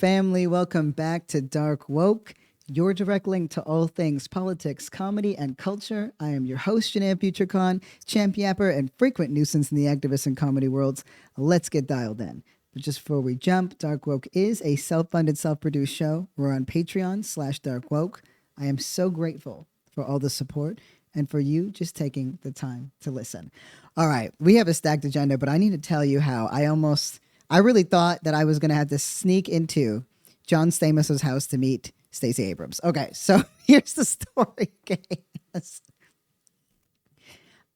family. Welcome back to Dark Woke, your direct link to all things politics, comedy, and culture. I am your host, Janaya Future Khan, champ yapper and frequent nuisance in the activist and comedy worlds. Let's get dialed in. But just before we jump, Dark Woke is a self-funded, self-produced show. We're on Patreon/Dark Woke. I am so grateful for all the support and for you just taking the time to listen. All right, we have a stacked agenda, but I need to tell you how I really thought that I was going to have to sneak into John Stamos's house to meet Stacy Abrams. Okay, so here's the story, guys.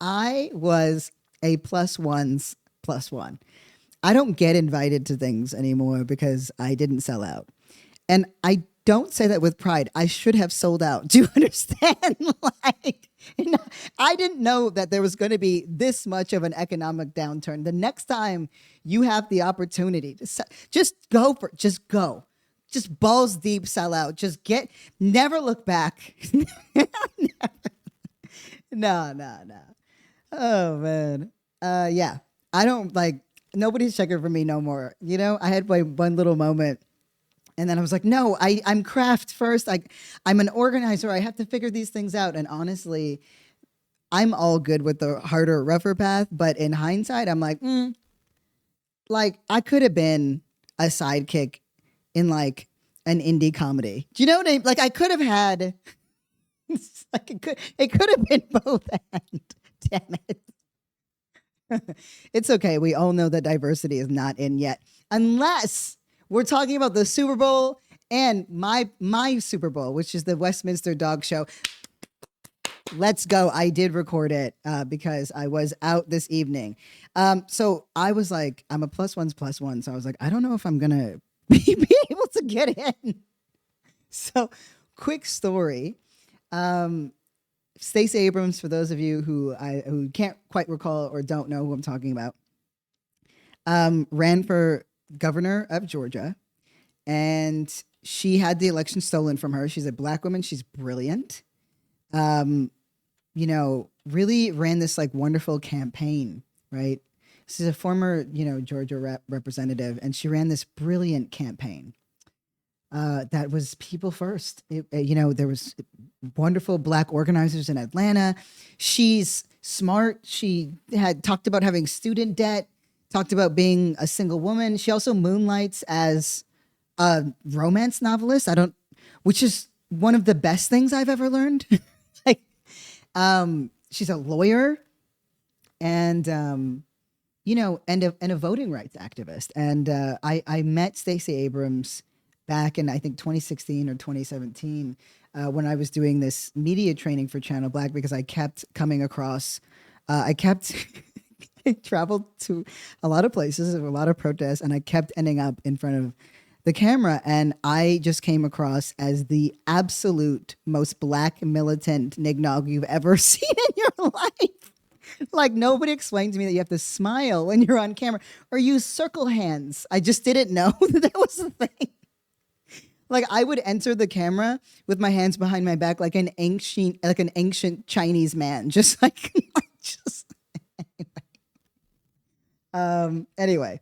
I was a +1's +1. I don't get invited to things anymore because I didn't sell out. And I don't say that with pride. I should have sold out. Do you understand? I didn't know that there was going to be this much of an economic downturn. The next time you have the opportunity to just go. Just balls deep, sell out. Never look back. No. Oh, man. Yeah. I don't nobody's checking for me no more. You know, I had one little moment. And then I was like, no, I'm craft first. I'm an organizer. I have to figure these things out. And honestly, I'm all good with the harder, rougher path. But in hindsight, I'm like, I could have been a sidekick in an indie comedy. Do you know what I mean? I could have had, it could have been both ends. Damn it. It's okay. We all know that diversity is not in yet. Unless we're talking about the Super Bowl and my Super Bowl, which is the Westminster Dog Show. Let's go. I did record it because I was out this evening. So I was like, I'm a +1's +1. So I was like, I don't know if I'm going to be able to get in. So quick story. Stacy Abrams, for those of you who can't quite recall or don't know who I'm talking about, ran for governor of Georgia, and she had the election stolen from her. She's a Black woman. She's brilliant. Really ran this wonderful campaign, right? She's a former, Georgia representative, and she ran this brilliant campaign that was people first. There was wonderful Black organizers in Atlanta. She's smart. She had talked about having student debt, talked about being a single woman. She also moonlights as a romance novelist. Which is one of the best things I've ever learned. She's a lawyer and, and a voting rights activist. And I met Stacy Abrams back in, I think, 2016 or 2017 when I was doing this media training for Channel Black, because I kept coming across, I traveled to a lot of places, a lot of protests, and I kept ending up in front of the camera. And I just came across as the absolute most Black militant nignog you've ever seen in your life. Nobody explained to me that you have to smile when you're on camera or use circle hands. I just didn't know that was the thing. I would enter the camera with my hands behind my back like an ancient Chinese man, anyway,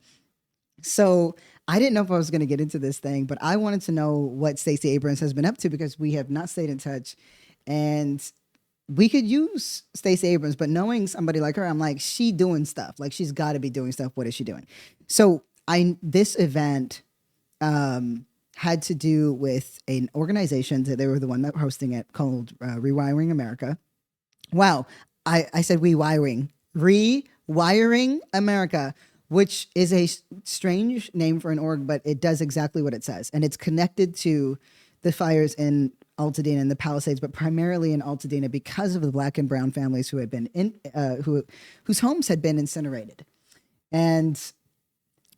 so I didn't know if I was going to get into this thing, but I wanted to know what Stacy Abrams has been up to, because we have not stayed in touch, and we could use Stacy Abrams, but knowing somebody like her, I'm like, she doing stuff. She's got to be doing stuff. What is she doing? So this event had to do with an organization that they were the one that were hosting it, called Rewiring America. Wow. I said rewiring America, which is a strange name for an org, but it does exactly what it says. And it's connected to the fires in Altadena and the Palisades, but primarily in Altadena because of the Black and brown families who had been whose homes had been incinerated. And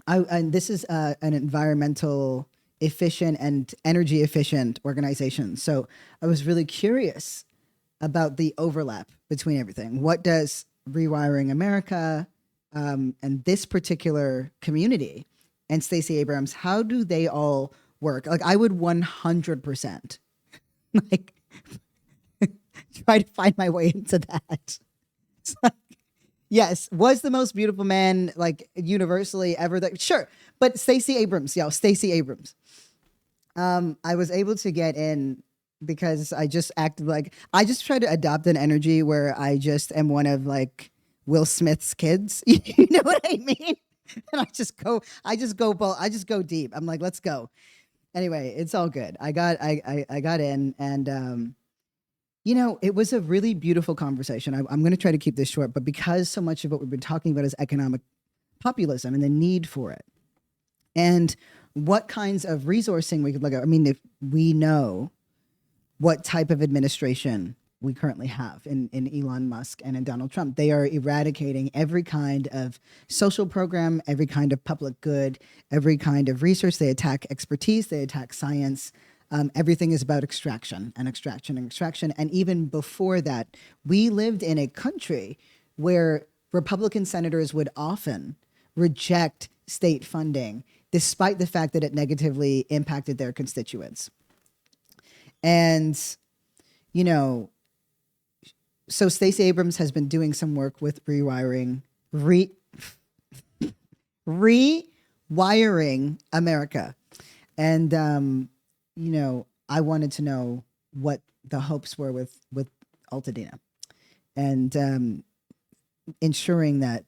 this is an environmental efficient and energy efficient organization. So I was really curious about the overlap between everything. What does Rewiring America and this particular community and Stacy Abrams, how do they all work? I would 100% try to find my way into that. Yes, was the most beautiful man universally ever. Sure, but Stacy Abrams, Stacy Abrams. I was able to get in because I just acted like I just try to adopt an energy where I just am one of like Will Smith's kids. You know what I mean? And I just go deep. I'm like, let's go. Anyway, it's all good. I got in, and it was a really beautiful conversation. I'm going to try to keep this short, but because so much of what we've been talking about is economic populism and the need for it, and what kinds of resourcing we could look at. I mean, if we know what type of administration we currently have in Elon Musk and in Donald Trump. They are eradicating every kind of social program, every kind of public good, every kind of research. They attack expertise, they attack science. Everything is about extraction and extraction and extraction. And even before that, we lived in a country where Republican senators would often reject state funding, despite the fact that it negatively impacted their constituents. And, you know, so Stacey Abrams has been doing some work with rewiring America. And, I wanted to know what the hopes were with Altadena and ensuring that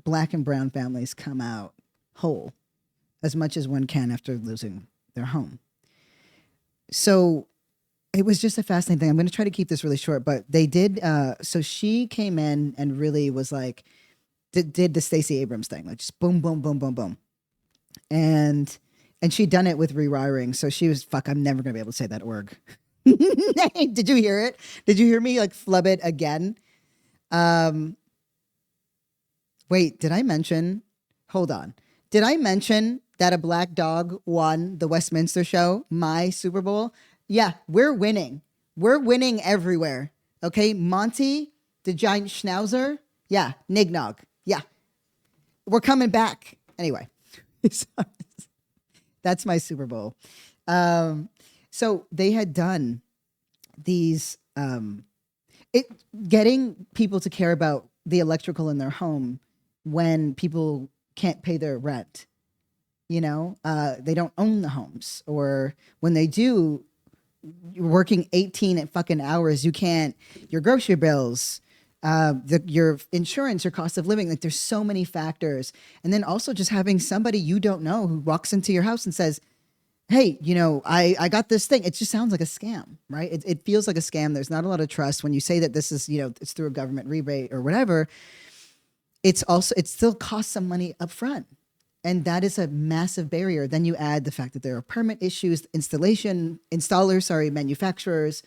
Black and brown families come out whole as much as one can after losing their home. So it was just a fascinating thing. I'm going to try to keep this really short, but they did. So she came in and really was like, did the Stacey Abrams thing, like just boom, boom, boom, boom, boom. And she'd done it with rewiring. So she was, fuck, I'm never going to be able to say that org. Did you hear it? Did you hear me like flub it again? Wait, did I mention? Hold on. Did I mention that a black dog won the Westminster show, my Super Bowl? Yeah, we're winning. We're winning everywhere. Okay, Monty, the giant schnauzer. Yeah, Nignog. Yeah, we're coming back. Anyway, that's my Super Bowl. So they had done these, getting people to care about the electrical in their home when people can't pay their rent. They don't own the homes, or when they do, you're working 18 fucking hours. You can't, your grocery bills, your insurance, your cost of living. Like there's so many factors. And then also just having somebody you don't know who walks into your house and says, hey, I got this thing. It just sounds like a scam, right? It feels like a scam. There's not a lot of trust when you say that this is, it's through a government rebate or whatever. It still costs some money up front. And that is a massive barrier. Then you add the fact that there are permit issues, manufacturers,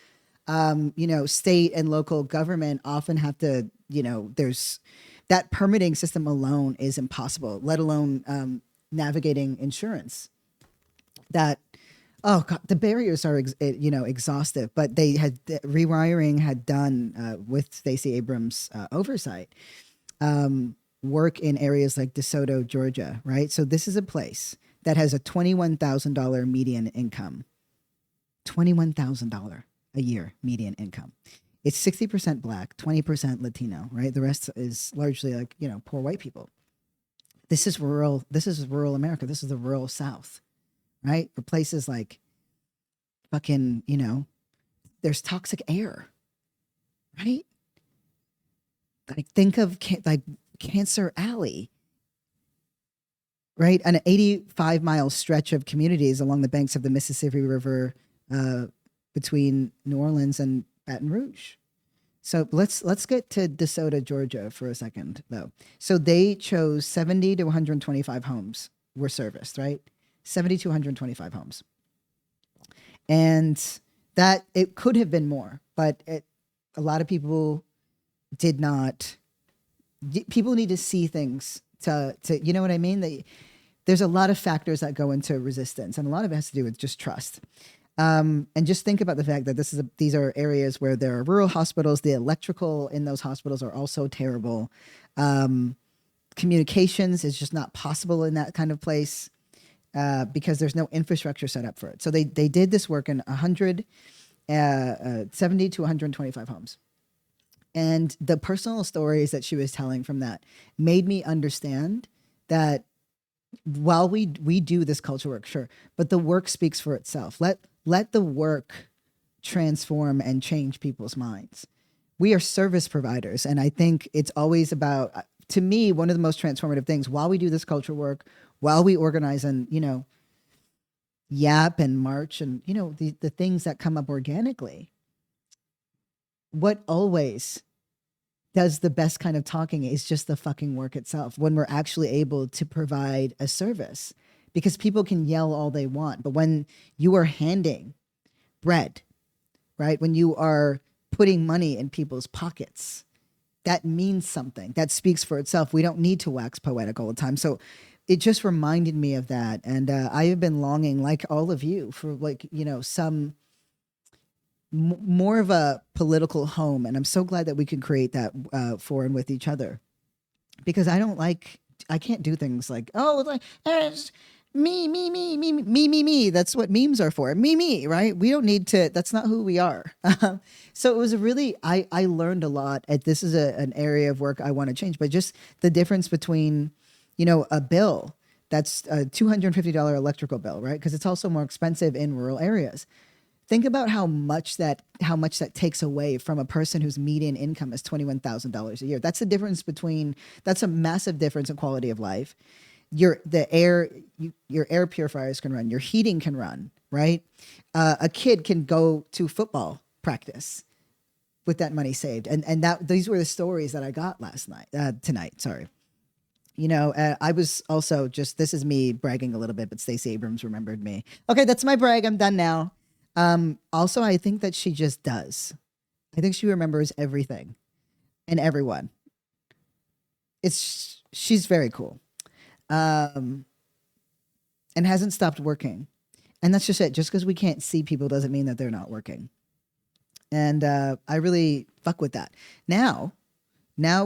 state and local government often have to, there's that permitting system alone is impossible, let alone navigating insurance. Oh God, the barriers are, exhaustive, but rewiring had done with Stacey Abrams' oversight. Work in areas like DeSoto, Georgia, right? So this is a place that has a $21,000 median income. $21,000 a year median income. It's 60% Black, 20% Latino, right? The rest is largely like, poor white people. This is rural America. This is the rural South, right? For places like fucking, there's toxic air, right? Like think of Cancer Alley, right? An 85-mile stretch of communities along the banks of the Mississippi River between New Orleans and Baton Rouge. So let's get to DeSoto, Georgia for a second, though. So they chose 70 to 125 homes were serviced, right? 70 to 125 homes. And that it could have been more, but a lot of people did not. People need to see things to you know what I mean? There's a lot of factors that go into resistance, and a lot of it has to do with just trust. And just think about the fact that these are areas where there are rural hospitals. The electrical in those hospitals are also terrible. Communications is just not possible in that kind of place because there's no infrastructure set up for it. So they did this work in 70 to 125 homes. And the personal stories that she was telling from that made me understand that while we do this culture work, sure, but the work speaks for itself. Let the work transform and change people's minds. We are service providers, and I think it's always about, to me, one of the most transformative things while we do this culture work, while we organize and, you know, yap and march and, you know, the things that come up organically. What always does the best kind of talking is just the fucking work itself, when we're actually able to provide a service, because people can yell all they want, but when you are handing bread, right, when you are putting money in people's pockets, that means something. That speaks for itself. We don't need to wax poetic all the time. So it just reminded me of that. And I have been longing, like all of you, for, like, you know, some more of a political home. And I'm so glad that we can create that for and with each other, because I can't do things like, oh, like, me. That's what memes are for. Me, right? We don't need to, that's not who we are. So it was I learned a lot. This is an area of work I want to change, but just the difference between, you know, a bill that's a $250 electrical bill, right? Because it's also more expensive in rural areas. Think about how much that takes away from a person whose median income is $21,000 a year. That's a massive difference in quality of life. Your air purifiers can run, your heating can run, right? A kid can go to football practice with that money saved. And these were the stories that I got tonight, sorry. You know, I was also this is me bragging a little bit, but Stacy Abrams remembered me. Okay, that's my brag. I'm done now. Also, I think that she just does. I think she remembers everything and everyone. She's very cool. And hasn't stopped working. And that's just it. Just because we can't see people doesn't mean that they're not working. And I really fuck with that. Now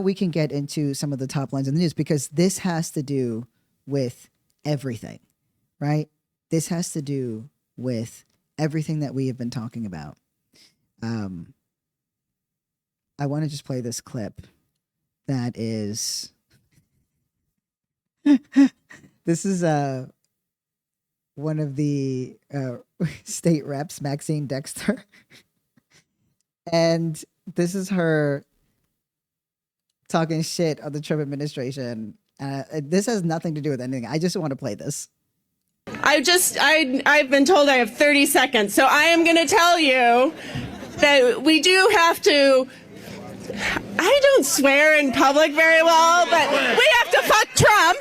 we can get into some of the top lines in the news, because this has to do with everything, right? This has to do with everything that we have been talking about. I want to just play this clip that is... This is one of the state reps, Maxine Dexter. And this is her talking shit on the Trump administration. This has nothing to do with anything. I just want to play this. I've been told I have 30 seconds, so I am going to tell you that we do have to... I don't swear in public very well, but we have to fuck Trump.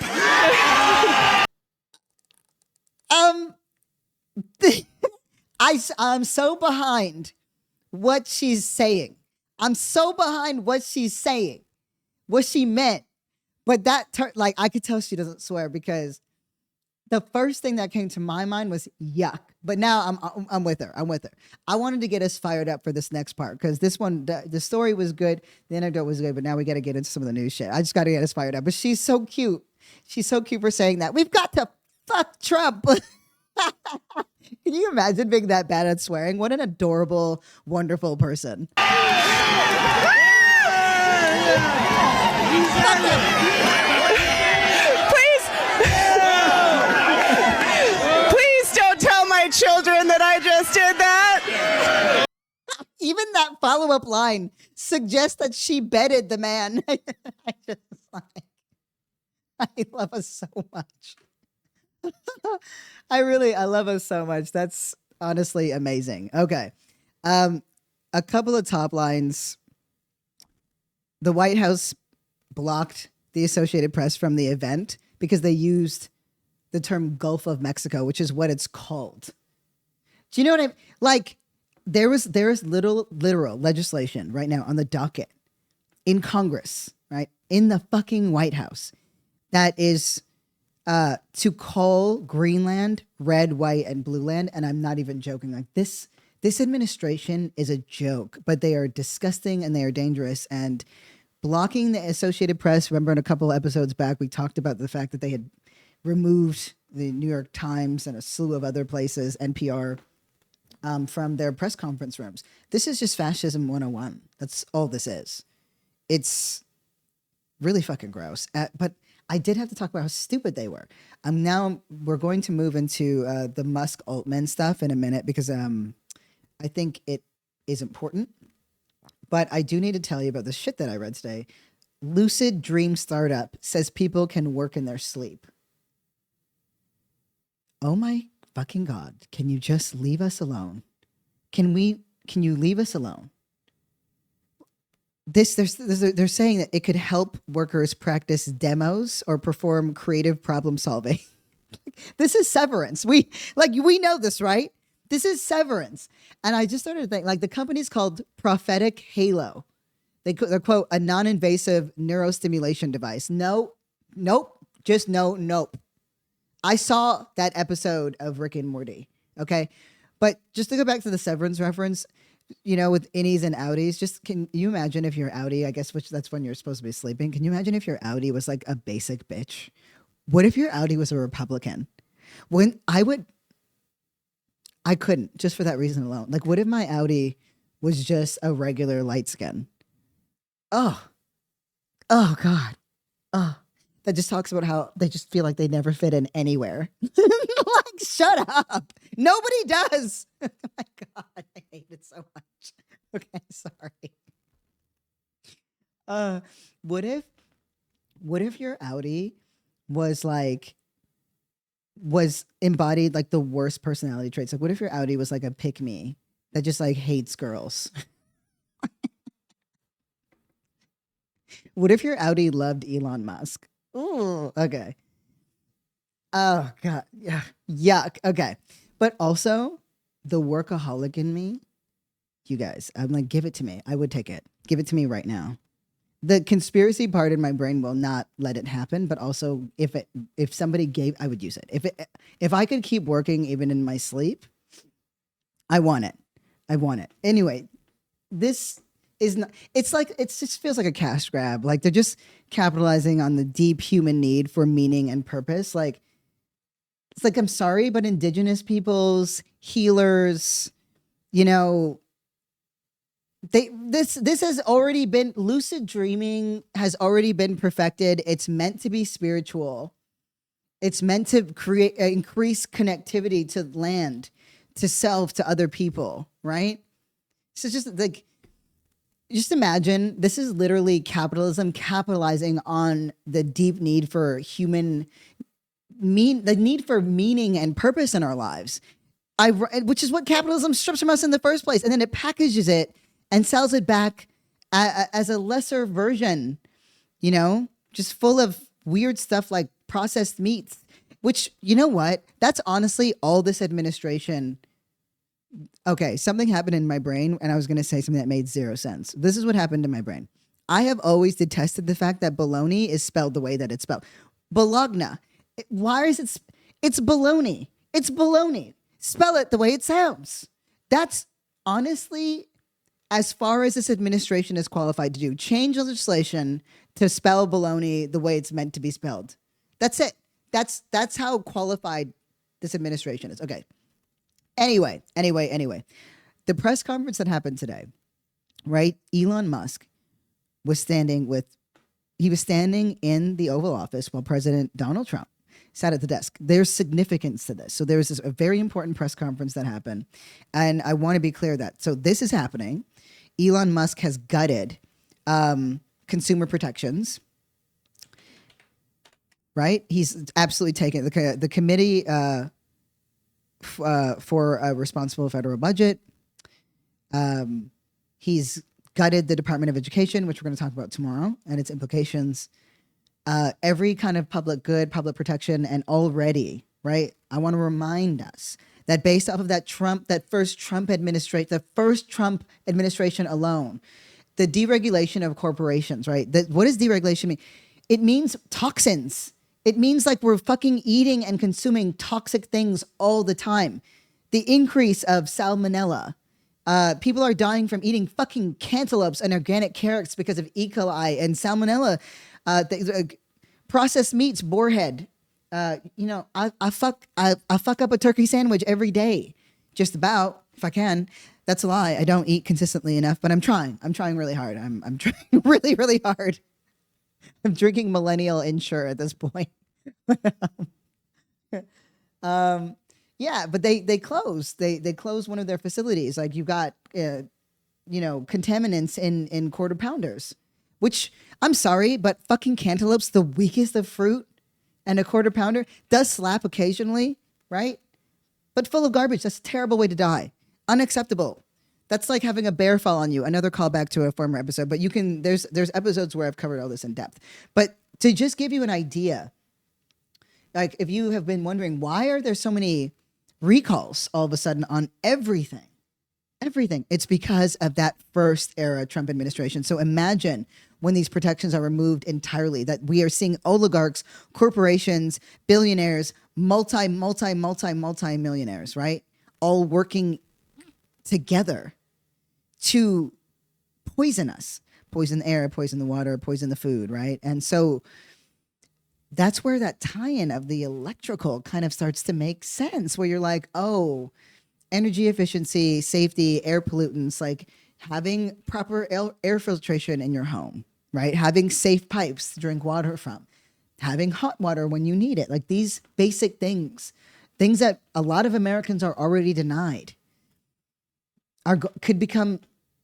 I'm so behind what she's saying. I'm so behind what she's saying, what she meant. But like, I could tell she doesn't swear, because the first thing that came to my mind was yuck. But now I'm with her. I wanted to get us fired up for this next part, because this one, the story was good, the anecdote was good, but now we got to get into some of the new shit. I just got to get us fired up. But she's so cute. She's so cute for saying that. We've got to fuck Trump. Can you imagine being that bad at swearing? What an adorable, wonderful person. Please don't tell my children that I just did that. Even that follow-up line suggests that she bedded the man. I love us so much. I love us so much. That's honestly amazing. Okay. A couple of top lines. The White House blocked the Associated Press from the event because they used the term Gulf of Mexico, which is what it's called. Do you know what I mean? Like, there is literal legislation right now on the docket in Congress, right? In the fucking White House, that is to call Greenland red, white, and blue land. And I'm not even joking. Like, this administration is a joke, but they are disgusting and they are dangerous. And blocking the Associated Press, remember in a couple of episodes back, we talked about the fact that they had removed the New York Times and a slew of other places, NPR, from their press conference rooms. This is just fascism 101. That's all this is. It's really fucking gross. But I did have to talk about how stupid they were. Now we're going to move into the Musk Altman stuff in a minute because I think it is important. But I do need to tell you about the shit that I read today. Lucid Dream Startup says people can work in their sleep. Oh my fucking God. Can you just leave us alone? Can you leave us alone? They're saying that it could help workers practice demos or perform creative problem solving. This is severance. We know this, right? This is severance. And I just started to think, like, the company's called Prophetic Halo. They're quote, a non-invasive neurostimulation device. Nope. Just nope. I saw that episode of Rick and Morty. Okay. But just to go back to the severance reference, with innies and outies, just can you imagine if your outie, I guess, which that's when you're supposed to be sleeping. Can you imagine if your outie was like a basic bitch? What if your outie was a Republican? I couldn't, just for that reason alone. Like, what if my outie was just a regular light skin? Oh God. Oh, that just talks about how they just feel like they never fit in anywhere. Like, shut up. Nobody does. Oh my God, I hate it so much. Okay, sorry. What if your outie was embodied like the worst personality traits? Like, what if your outie was like a pick me that just like hates girls? What if your outie loved Elon Musk? Ooh, okay. Oh God, yeah, yuck. Okay, but also the workaholic in me, you guys. I'm like, give it to me. I would take it. Give it to me right now. The conspiracy part in my brain will not let it happen. But also, if somebody gave, I would use it. If I could keep working even in my sleep, I want it. Anyway, this is not. It's like it just feels like a cash grab. Like they're just capitalizing on the deep human need for meaning and purpose. Like. It's like, I'm sorry, but indigenous peoples, healers, this has already been, lucid dreaming has already been perfected. It's meant to be spiritual. It's meant to increase connectivity to land, to self, to other people, right? So just like, just imagine, this is literally capitalism capitalizing on the deep need for the need for meaning and purpose in our lives, which is what capitalism strips from us in the first place, and then it packages it and sells it back as a lesser version, just full of weird stuff like processed meats. Which, you know what? That's honestly all this administration. Okay, something happened in my brain, and I was going to say something that made zero sense. This is what happened in my brain. I have always detested the fact that baloney is spelled the way that it's spelled. Bologna. Why is it? It's baloney. It's baloney. Spell it the way it sounds. That's honestly as far as this administration is qualified to do. Change legislation to spell baloney the way it's meant to be spelled. That's it. That's how qualified this administration is. Okay. Anyway. The press conference that happened today, right? Elon Musk was standing in the Oval Office while President Donald Trump sat at the desk. There's significance to this. So there was a very important press conference that happened. And I want to be clear that, so this is happening. Elon Musk has gutted consumer protections, right? He's absolutely taken the committee for a responsible federal budget. He's gutted the Department of Education, which we're going to talk about tomorrow, and its implications. Every kind of public good, public protection, and already, right? I want to remind us that based off of the first Trump administration alone, the deregulation of corporations, right? What does deregulation mean? It means toxins. It means like we're fucking eating and consuming toxic things all the time. The increase of salmonella. People are dying from eating fucking cantaloupes and organic carrots because of E. coli and salmonella. Processed meats, boarhead. I fuck up a turkey sandwich every day, just about, if I can. That's a lie. I don't eat consistently enough, but I'm trying. I'm trying really hard. I'm trying really, really hard. I'm drinking millennial insure at this point. Yeah, but they closed. They closed one of their facilities. Like you've got contaminants in quarter pounders, which I'm sorry, but fucking cantaloupe's the weakest of fruit, and a quarter pounder does slap occasionally, right? But full of garbage. That's a terrible way to die. Unacceptable. That's like having a bear fall on you. Another callback to a former episode, but there's episodes where I've covered all this in depth. But to just give you an idea, like if you have been wondering why are there so many recalls all of a sudden on everything, it's because of that first era Trump administration. So imagine when these protections are removed entirely, that we are seeing oligarchs, corporations, billionaires, multi-millionaires, right? All working together to poison us, poison the air, poison the water, poison the food, right? And so that's where that tie-in of the electrical kind of starts to make sense, where you're like, oh, energy efficiency, safety, air pollutants, like having proper air filtration in your home, right? Having safe pipes to drink water from, having hot water when you need it. Like these basic things that a lot of Americans are already denied, could become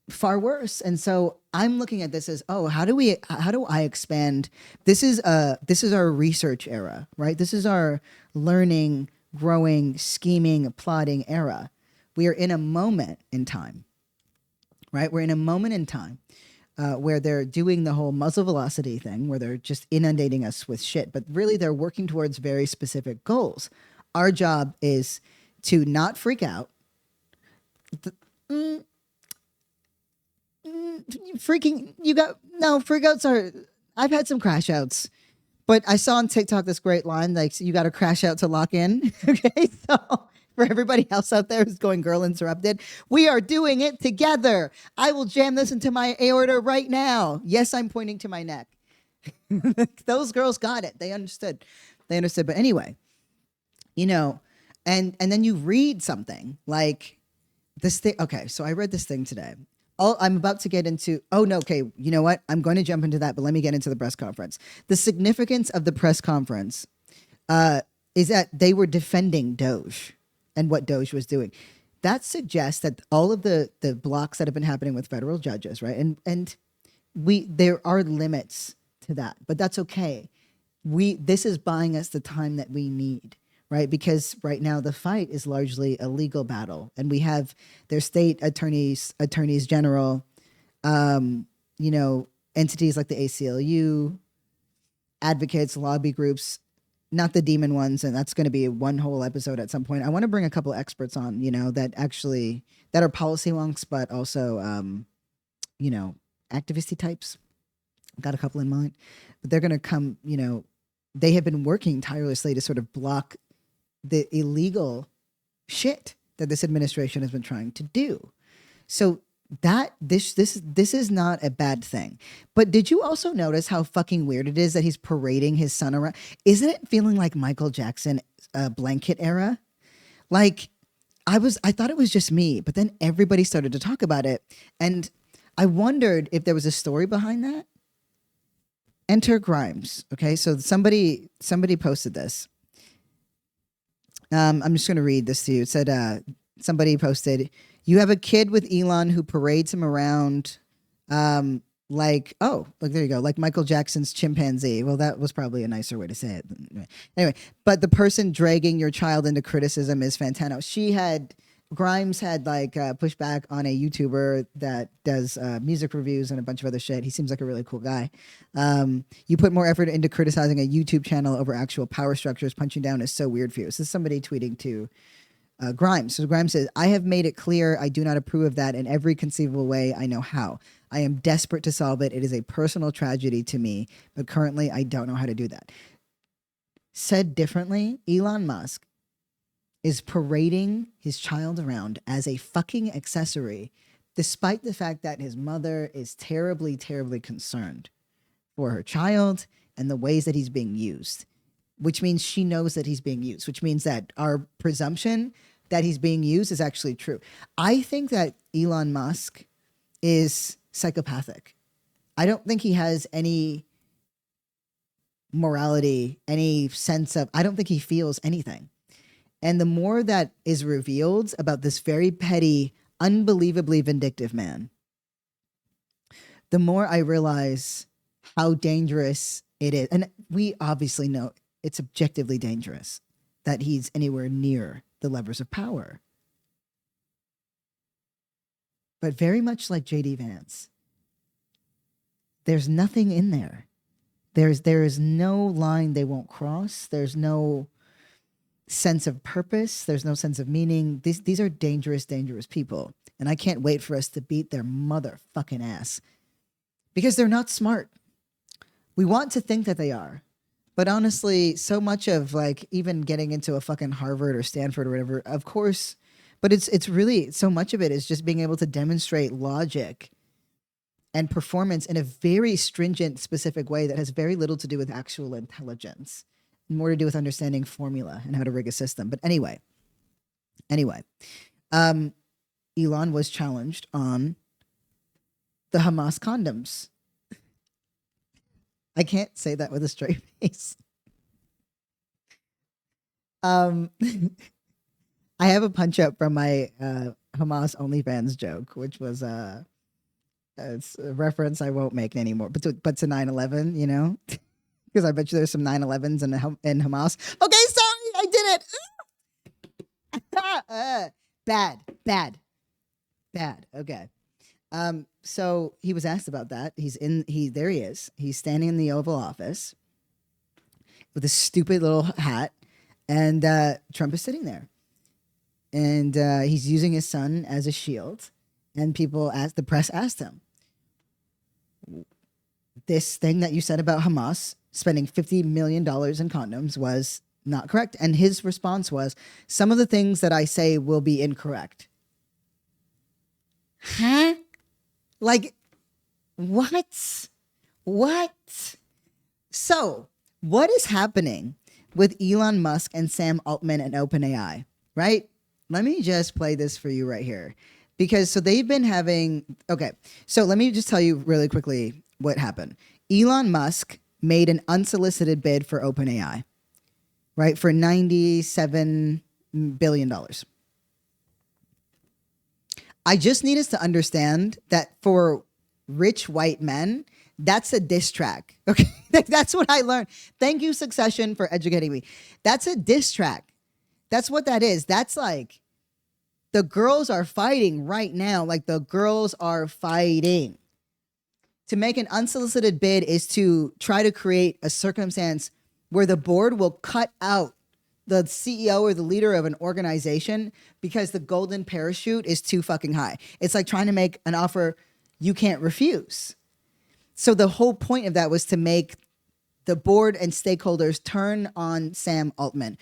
far worse. And so I'm looking at this as, oh, how do I expand? This is our research era, right? This is our learning, growing, scheming, plotting era. We are in a moment in time, right? We're in a moment in time where they're doing the whole muzzle velocity thing, where they're just inundating us with shit, but really they're working towards very specific goals. Our job is to not freak out. Freakouts are, I've had some crash outs, but I saw on TikTok this great line, like, you got to crash out to lock in. Okay. So for everybody else out there who's going girl interrupted, we are doing it together. I will jam this into my aorta right now. Yes, I'm pointing to my neck. Those girls got it. They understood. But anyway, and then you read something like this thing. Okay. So I read this thing today. I'm about to get into, okay, you know what? I'm going to jump into that, but let me get into the press conference. The significance of the press conference is that they were defending Doge and what Doge was doing. That suggests that all of the blocks that have been happening with federal judges, right? And there are limits to that, but that's okay. This is buying us the time that we need. Right, because right now the fight is largely a legal battle, and we have their state attorneys general, entities like the ACLU, advocates, lobby groups, not the demon ones, and that's going to be one whole episode at some point. I want to bring a couple experts on, that are policy wonks, but also, activisty types. Got a couple in mind, but they're going to come. They have been working tirelessly to sort of block the illegal shit that this administration has been trying to do. So that this is not a bad thing. But did you also notice how fucking weird it is that he's parading his son around? Isn't it feeling like Michael Jackson blanket era? Like I thought it was just me, but then everybody started to talk about it. And I wondered if there was a story behind that. Enter Grimes. Okay, so somebody posted this. I'm just going to read this to you. It said, somebody posted, you have a kid with Elon who parades him around there you go, like Michael Jackson's chimpanzee. Well, that was probably a nicer way to say it. Anyway, but the person dragging your child into criticism is Fantano. Grimes had pushed back on a YouTuber that does music reviews and a bunch of other shit. He seems like a really cool guy. You put more effort into criticizing a YouTube channel over actual power structures. Punching down is so weird for you. This is somebody tweeting to Grimes. So Grimes says, I have made it clear I do not approve of that in every conceivable way I know how. I am desperate to solve it. It is a personal tragedy to me, but currently I don't know how to do that. Said differently, Elon Musk is parading his child around as a fucking accessory, despite the fact that his mother is terribly, terribly concerned for her child and the ways that he's being used, which means she knows that he's being used, which means that our presumption that he's being used is actually true. I think that Elon Musk is psychopathic. I don't think he has any morality, any sense of, I don't think he feels anything. And the more that is revealed about this very petty, unbelievably vindictive man, the more I realize how dangerous it is. And we obviously know it's objectively dangerous that he's anywhere near the levers of power. But very much like J.D. Vance, there's nothing in there. There is no line they won't cross. There's no sense of purpose. There's no sense of meaning. These are dangerous, dangerous people. And I can't wait for us to beat their motherfucking ass because they're not smart. We want to think that they are. But honestly, so much of like even getting into a fucking Harvard or Stanford or whatever, of course, but it's really so much of it is just being able to demonstrate logic and performance in a very stringent, specific way that has very little to do with actual intelligence, more to do with understanding formula and how to rig a system. But anyway, Elon was challenged on the Hamas condoms. I can't say that with a straight face. I have a punch up from my Hamas OnlyFans joke, which was it's a reference I won't make anymore, but to 9/11, you know, because I bet you there's some 9/11s in Hamas. Okay, sorry, I did it. Bad. Okay. So he was asked about that. There he is. He's standing in the Oval Office with a stupid little hat, and Trump is sitting there, and he's using his son as a shield. And the press asked him, this thing that you said about Hamas spending $50 million in condoms was not correct. And his response was, some of the things that I say will be incorrect. Huh? Like, what? So, what is happening with Elon Musk and Sam Altman and Open A.I, right? Let me just play this for you right here. Because so they've been having, okay, so let me just tell you really quickly what happened. Elon Musk made an unsolicited bid for Open A.I, right, for $97 billion. I just need us to understand that for rich white men, that's a diss track. Okay, that's what I learned. Thank you, Succession, for educating me. That's a diss track. That's what that is. That's like, the girls are fighting right now. Like the girls are fighting. To make an unsolicited bid is to try to create a circumstance where the board will cut out the CEO or the leader of an organization because the golden parachute is too fucking high. It's like trying to make an offer you can't refuse. So the whole point of that was to make the board and stakeholders turn on Sam Altman.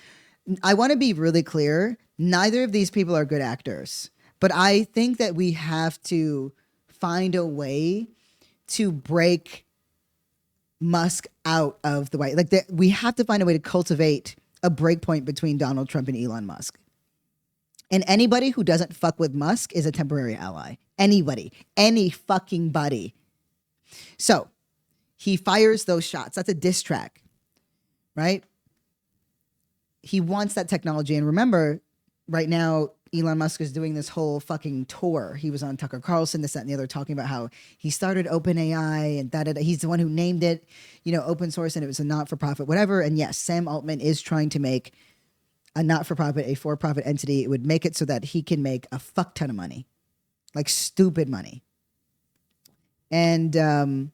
I want to be really clear. Neither of these people are good actors, but I think that we have to find a way to break Musk out of the way. Like we have to find a way to cultivate a breakpoint between Donald Trump and Elon Musk. And anybody who doesn't fuck with Musk is a temporary ally. Anybody, any fucking buddy. So he fires those shots. That's a diss track, right? He wants that technology. And remember, right now, Elon Musk is doing this whole fucking tour. He was on Tucker Carlson, this, that, and the other, talking about how he started Open A.I. and da-da-da. He's the one who named it, open source, and it was a not-for-profit, whatever. And yes, Sam Altman is trying to make a not-for-profit, a for-profit entity. It would make it so that he can make a fuck ton of money, like stupid money. And, and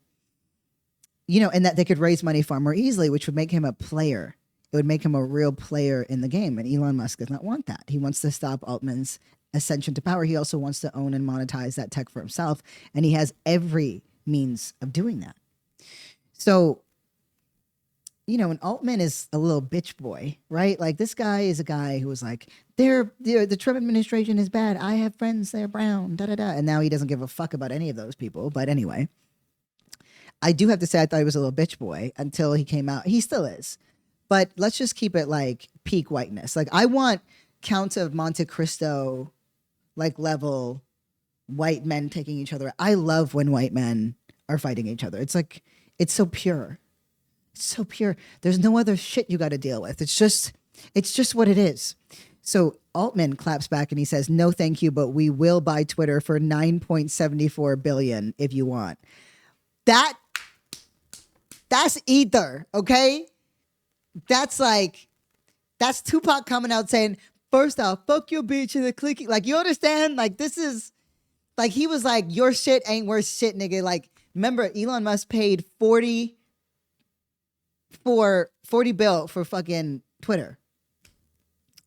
that they could raise money far more easily, which would make him a player. It would make him a real player in the game. And Elon Musk does not want that. He wants to stop Altman's ascension to power. He also wants to own and monetize that tech for himself. And he has every means of doing that. So, and Altman is a little bitch boy, right? Like this guy is a guy who was like, the Trump administration is bad. I have friends, they're brown, da-da-da. And now he doesn't give a fuck about any of those people. But anyway, I do have to say I thought he was a little bitch boy until he came out. He still is. But let's just keep it like peak whiteness. Like I want Count of Monte Cristo like level white men taking each other. I love when white men are fighting each other. It's like, it's so pure. It's so pure. There's no other shit you got to deal with. It's just what it is. So Altman claps back and he says, no, thank you, but we will buy Twitter for $9.74 billion if you want. That's ether, okay? That's Tupac coming out saying, first off, fuck your bitch and the clicky. Like, you understand? Like, this is, like, he was like, your shit ain't worth shit, nigga. Like, remember, Elon Musk paid 40 bill for fucking Twitter.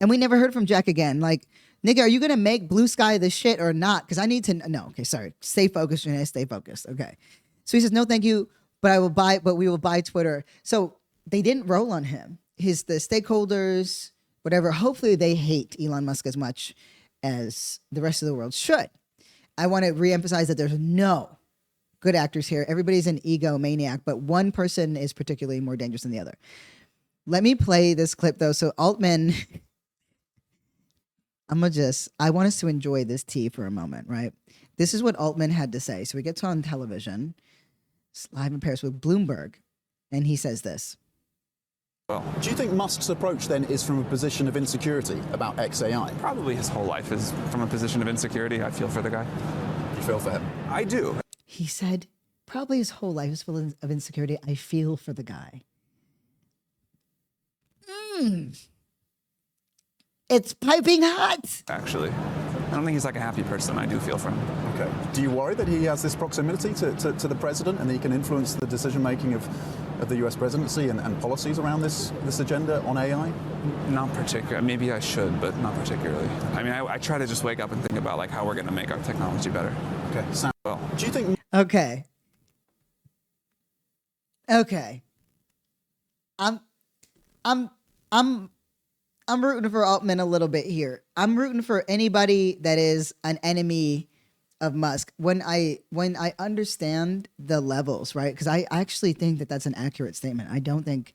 And we never heard from Jack again. Like, nigga, are you going to make Blue Sky the shit or not? Because I need to no. Okay, sorry. Stay focused, Janaya. Stay focused. Okay. So he says, no, thank you, but we will buy Twitter. So they didn't roll on him. The stakeholders, whatever, hopefully they hate Elon Musk as much as the rest of the world should. I want to reemphasize that there's no good actors here. Everybody's an egomaniac, but one person is particularly more dangerous than the other. Let me play this clip though. So Altman, I want us to enjoy this tea for a moment, right? This is what Altman had to say. So he gets on television, live in Paris with Bloomberg, and he says this. Well, do you think Musk's approach then is from a position of insecurity about XAI? Probably his whole life is from a position of insecurity. I feel for the guy. You feel for him? I do. He said, probably his whole life is full of insecurity. I feel for the guy. It's piping hot. Actually, I don't think he's like a happy person. I do feel for him. Okay. Do you worry that he has this proximity to the president and that he can influence the decision making of the US presidency and policies around this agenda on AI? Not particularly. Maybe I should, but not particularly. I mean, I try to just wake up and think about like how we're going to make our technology better. Okay. Sam, well, do you think? Okay. I'm rooting for Altman a little bit here. I'm rooting for anybody that is an enemy of Musk. When I understand the levels, right? Because I actually think that that's an accurate statement. I don't think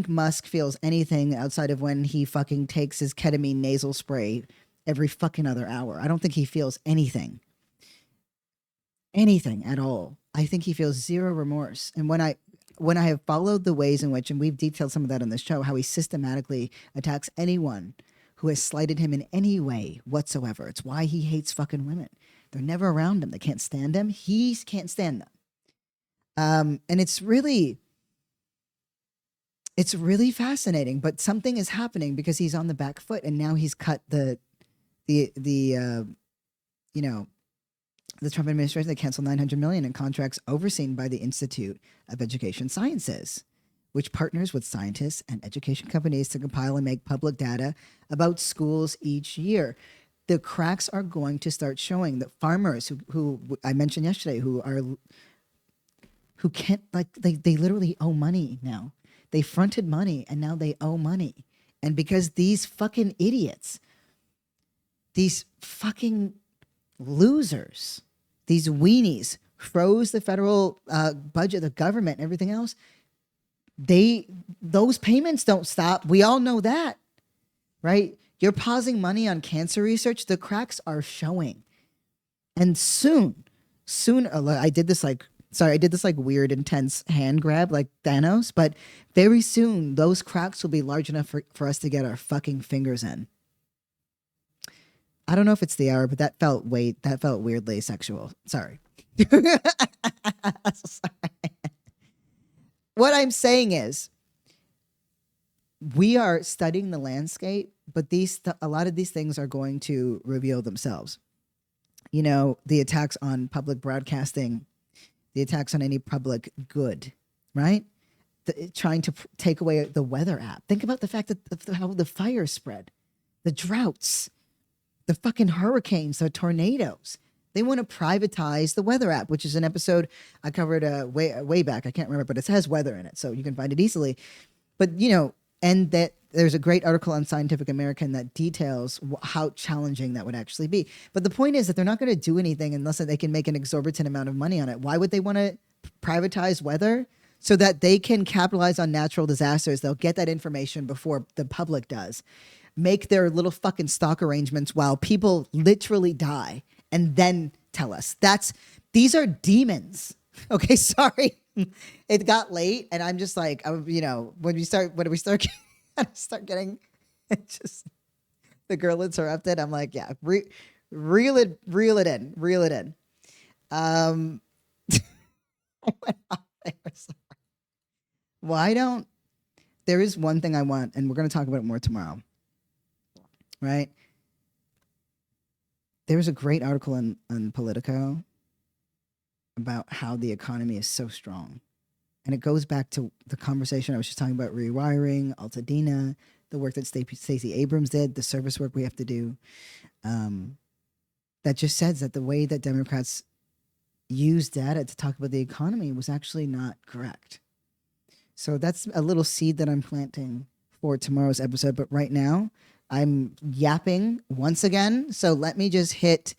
Musk feels anything outside of when he fucking takes his ketamine nasal spray every fucking other hour. I don't think he feels anything at all. I think he feels zero remorse. And when I have followed the ways in which, and we've detailed some of that on this show, how he systematically attacks anyone who has slighted him in any way whatsoever. It's why he hates fucking women. They're never around him. They can't stand him. He can't stand them. And it's really fascinating, but something is happening because he's on the back foot and now he's cut the Trump administration. They canceled $900 million in contracts overseen by the Institute of Education Sciences, which partners with scientists and education companies to compile and make public data about schools each year. The cracks are going to start showing that farmers who I mentioned yesterday, who can't, like, they literally owe money now. They fronted money and now they owe money. And because these fucking idiots, these fucking losers, these weenies froze the federal budget, the government, and everything else, those payments don't stop. We all know that, right? You're pausing money on cancer research. The cracks are showing. And soon, I did this weird, intense hand grab like Thanos, but very soon those cracks will be large enough for us to get our fucking fingers in. I don't know if it's the hour, but that felt weirdly sexual. Sorry. Sorry. What I'm saying is, we are studying the landscape, but a lot of these things are going to reveal themselves. You know, the attacks on public broadcasting, the attacks on any public good, right? Trying to take away the weather app. Think about the fact that how the fires spread, the droughts, the fucking hurricanes, the tornadoes. They want to privatize the weather app, which is an episode I covered way back. I can't remember, but it has weather in it, so you can find it easily. But, you know, and that there's a great article on Scientific American that details how challenging that would actually be. But the point is that they're not going to do anything unless they can make an exorbitant amount of money on it. Why would they want to privatize weather? So that they can capitalize on natural disasters. They'll get that information before the public does. Make their little fucking stock arrangements while people literally die and then tell us. These are demons. Okay, sorry. it got late, and I'm just like, when we start getting, it's just the girl interrupted. I'm like, yeah, reel it in. Um, I went off there. Sorry. Why don't? There is one thing I want, and we're going to talk about it more tomorrow. Right? There was a great article on Politico about how the economy is so strong. And it goes back to the conversation I was just talking about, rewiring, Altadena, the work that Stacey Abrams did, the service work we have to do. That just says that the way that Democrats use data to talk about the economy was actually not correct. So that's a little seed that I'm planting for tomorrow's episode. But right now, I'm yapping once again. So let me just hit.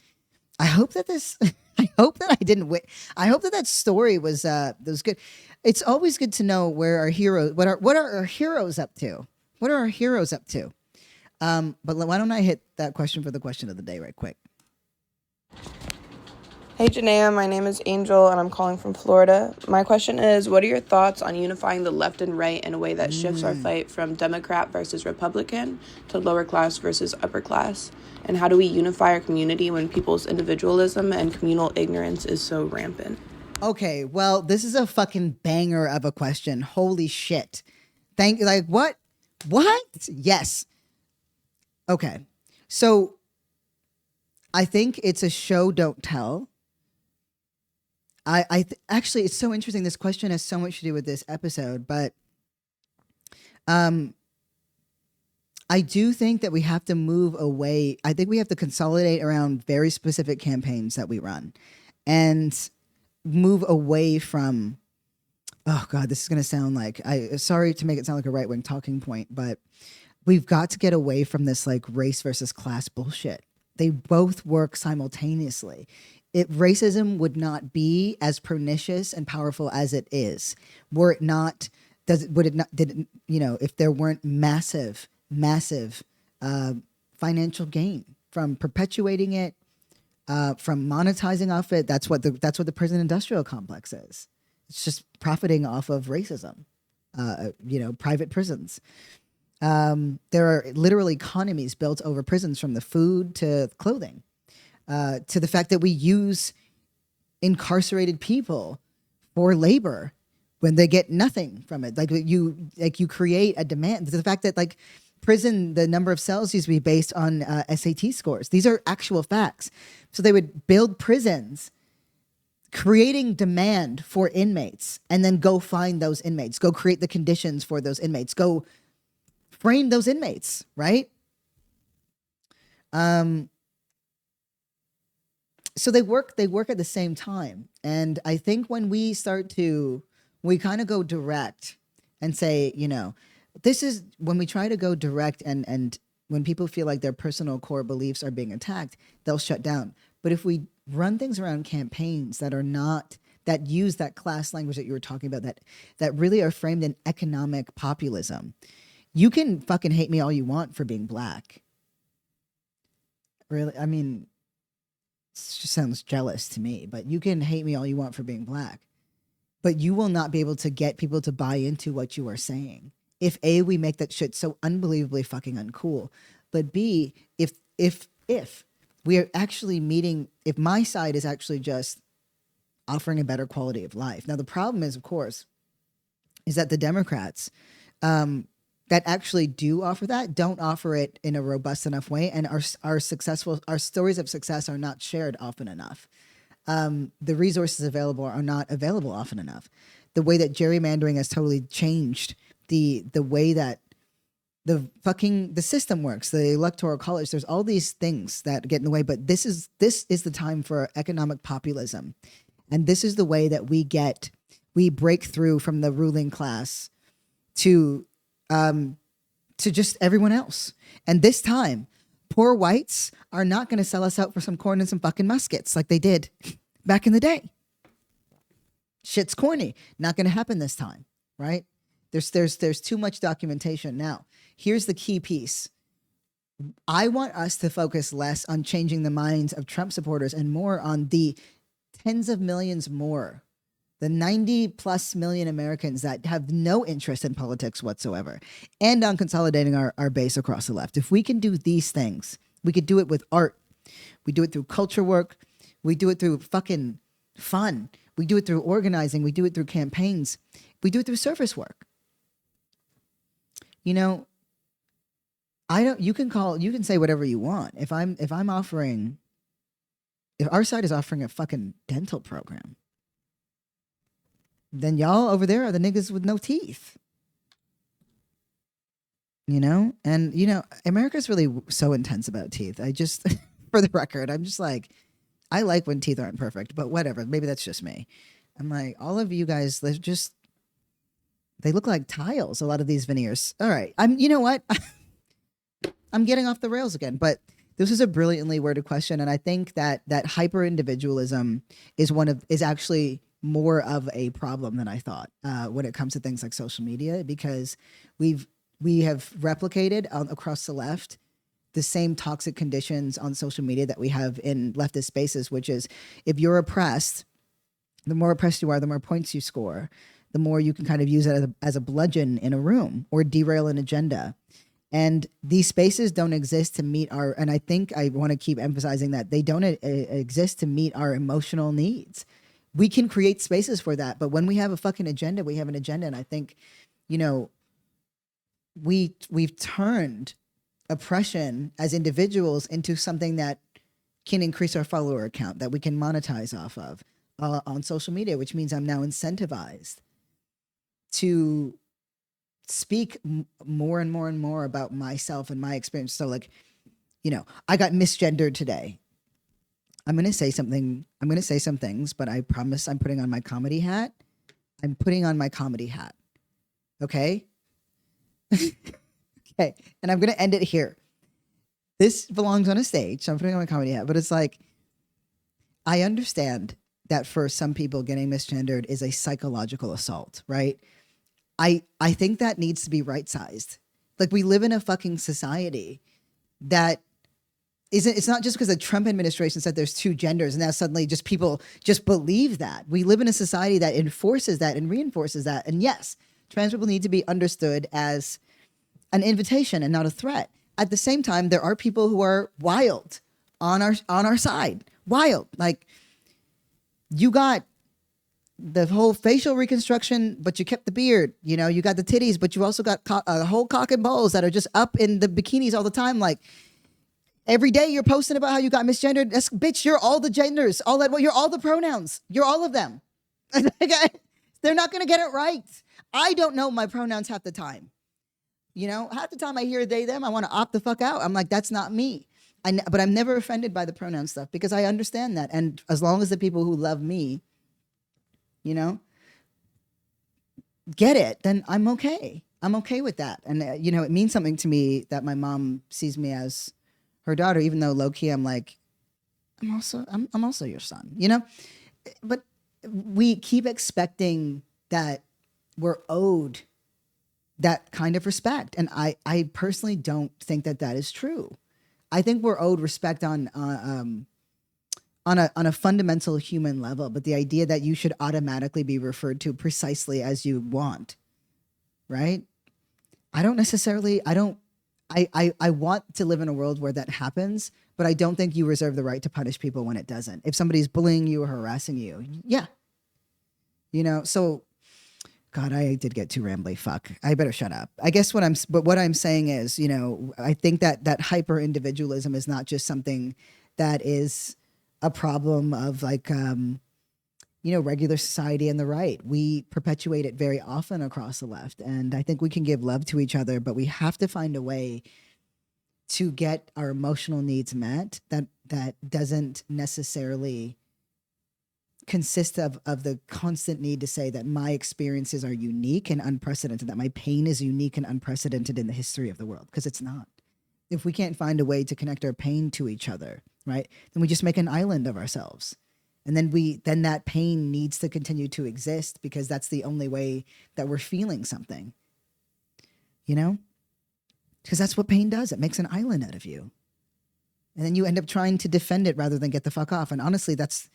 I hope that I didn't win. I hope that story was good. It's always good to know where our heroes. What are our heroes up to? What are our heroes up to? But why don't I hit that question for the question of the day right quick? Hey Janaya, my name is Angel and I'm calling from Florida. My question is, what are your thoughts on unifying the left and right in a way that shifts our fight from Democrat versus Republican to lower class versus upper class? And how do we unify our community when people's individualism and communal ignorance is so rampant? Okay, well, this is a fucking banger of a question. Holy shit. What? Yes. Okay. So I think it's a show don't tell. Actually, it's so interesting. This question has so much to do with this episode, but I do think that we have to move away. I think we have to consolidate around very specific campaigns that we run and move away from, oh God, this is going to sound like, sorry to make it sound like a right-wing talking point, but we've got to get away from this like race versus class bullshit. They both work simultaneously. Racism would not be as pernicious and powerful as it is were it not, if there weren't massive financial gain from perpetuating it, from monetizing off it. That's what the prison industrial complex is. It's just profiting off of racism, private prisons. There are literally economies built over prisons, from the food to clothing. To the fact that we use incarcerated people for labor when they get nothing from it. You create a demand. The fact that like prison, the number of cells used to be based on SAT scores. These are actual facts. So they would build prisons, creating demand for inmates, and then go find those inmates, go create the conditions for those inmates, go frame those inmates, right? So they work at the same time. And I think when we kind of go direct and say, this is when we try to go direct and when people feel like their personal core beliefs are being attacked, they'll shut down. But if we run things around campaigns that use that class language that you were talking about, that really are framed in economic populism, you can fucking hate me all you want for being black. Really, I mean, it just sounds jealous to me, but you can hate me all you want for being black, but you will not be able to get people to buy into what you are saying. If A, we make that shit so unbelievably fucking uncool, but B, if we are actually meeting, if my side is actually just offering a better quality of life. Now, the problem is, of course, is that the Democrats, that actually do offer that, don't offer it in a robust enough way, and our stories of success are not shared often enough. The resources available are not available often enough. The way that gerrymandering has totally changed the way that the system works, the electoral college. There's all these things that get in the way, but this is the time for economic populism, and this is the way that we break through from the ruling class to just everyone else. And this time, poor whites are not going to sell us out for some corn and some fucking muskets like they did back in the day. Shit's corny. Not going to happen this time, right? There's too much documentation. Now, here's the key piece. I want us to focus less on changing the minds of Trump supporters and more on the tens of millions more The 90 plus million Americans that have no interest in politics whatsoever, and on consolidating our base across the left. If we can do these things, we could do it with art. We do it through culture work. We do it through fucking fun. We do it through organizing. We do it through campaigns. We do it through service work. You know, you can say whatever you want. If our side is offering a fucking dental program, then y'all over there are the niggas with no teeth. You know? And, you know, America's really so intense about teeth. I just, for the record, I'm just like, I like when teeth aren't perfect, but whatever. Maybe that's just me. I'm like, all of you guys, they look like tiles, a lot of these veneers. All right. You know what? I'm getting off the rails again, but this is a brilliantly worded question. And I think that hyper individualism is actually more of a problem than I thought when it comes to things like social media, because we have replicated across the left the same toxic conditions on social media that we have in leftist spaces, which is if you're oppressed, the more oppressed you are, the more points you score, the more you can kind of use it as a bludgeon in a room or derail an agenda. And these spaces don't exist to meet and I think I want to keep emphasizing that they don't exist to meet our emotional needs. We can create spaces for that, but when we have a fucking agenda, we have an agenda. And I think, you know, we've turned oppression as individuals into something that can increase our follower count, that we can monetize off of on social media, which means I'm now incentivized to speak more and more and more about myself and my experience. So like, you know, I got misgendered today. I'm going to say some things, but I promise I'm putting on my comedy hat. Okay? Okay. And I'm going to end it here. This belongs on a stage, so I'm putting on my comedy hat, but it's like, I understand that for some people getting misgendered is a psychological assault, right? I think that needs to be right-sized. Like, we live in a fucking society that it's not just because the Trump administration said there's two genders and now suddenly just people just believe that. We live in a society that enforces that and reinforces that. And yes, trans people need to be understood as an invitation and not a threat. At the same time, there are people who are wild on our side. Wild. Like, you got the whole facial reconstruction, but you kept the beard. You know, you got the titties, but you also got a whole cock and balls that are just up in the bikinis all the time. Like, every day you're posting about how you got misgendered. Bitch, you're all the genders, all that. Well, you're all the pronouns. You're all of them. They're not going to get it right. I don't know my pronouns half the time. You know, half the time I hear they, them, I want to opt the fuck out. I'm like, that's not me. But I'm never offended by the pronoun stuff because I understand that. And as long as the people who love me, you know, get it, then I'm okay. I'm okay with that. And, you know, it means something to me that my mom sees me as her daughter, even though low key I'm like, I'm also your son, you know? But we keep expecting that we're owed that kind of respect. And I personally don't think that is true. I think we're owed respect on a fundamental human level, but the idea that you should automatically be referred to precisely as you want, right? I want to live in a world where that happens, but I don't think you reserve the right to punish people when it doesn't. If somebody's bullying you or harassing you, yeah. You know, so God, I did get too rambly. Fuck. I better shut up. I guess what I'm saying is, you know, I think that hyper individualism is not just something that is a problem of like, you know, regular society and the right. We perpetuate it very often across the left. And I think we can give love to each other, but we have to find a way to get our emotional needs met that doesn't necessarily consist of the constant need to say that my experiences are unique and unprecedented, that my pain is unique and unprecedented in the history of the world, because it's not. If we can't find a way to connect our pain to each other, right, then we just make an island of ourselves. And then that pain needs to continue to exist because that's the only way that we're feeling something, you know? Because that's what pain does. It makes an island out of you. And then you end up trying to defend it rather than get the fuck off. And honestly, that's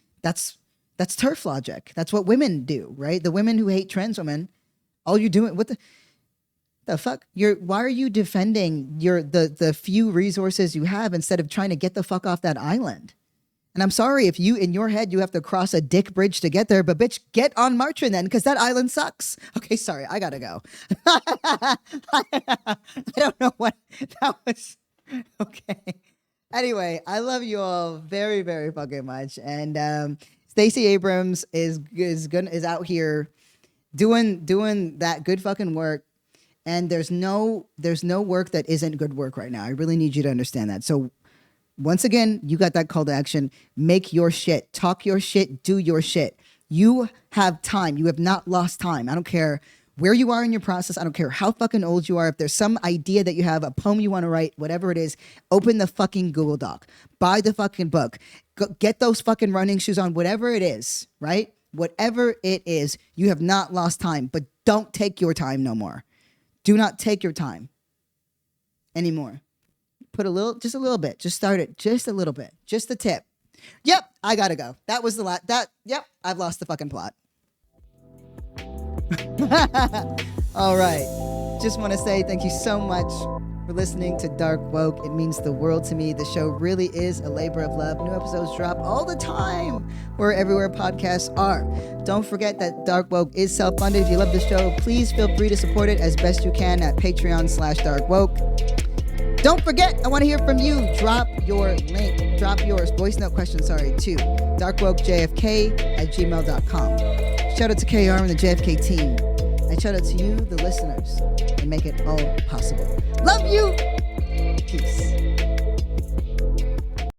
That's turf logic. That's what women do, right? The women who hate trans women, all you're doing, what the fuck? Why are you defending the few resources you have instead of trying to get the fuck off that island? And I'm sorry if you, in your head, you have to cross a dick bridge to get there, but bitch, get on Martrin then, because that island sucks. Okay, sorry, I gotta go. I don't know what that was. Okay. Anyway, I love you all very, very fucking much. And Stacy Abrams is out here doing that good fucking work. And there's no work that isn't good work right now. I really need you to understand that. So once again, you got that call to action. Make your shit. Talk your shit. Do your shit. You have time. You have not lost time. I don't care where you are in your process. I don't care how fucking old you are. If there's some idea that you have, a poem you want to write, whatever it is, open the fucking Google Doc. Buy the fucking book. Get those fucking running shoes on, whatever it is, right? Whatever it is, you have not lost time, but don't take your time no more. Do not take your time anymore. Put just a little bit. Just start it. Just a little bit. Just the tip. Yep, I gotta go. That was yep, I've lost the fucking plot. All right. Just want to say thank you so much for listening to Dark Woke. It means the world to me. The show really is a labor of love. New episodes drop all the time everywhere podcasts are. Don't forget that Dark Woke is self-funded. If you love the show, please feel free to support it as best you can at Patreon/DarkWoke. Don't forget, I want to hear from you. Drop your voice note question, to darkwokejfk@gmail.com. Shout out to KR and the JFK team. And shout out to you, the listeners, and make it all possible. Love you. Peace.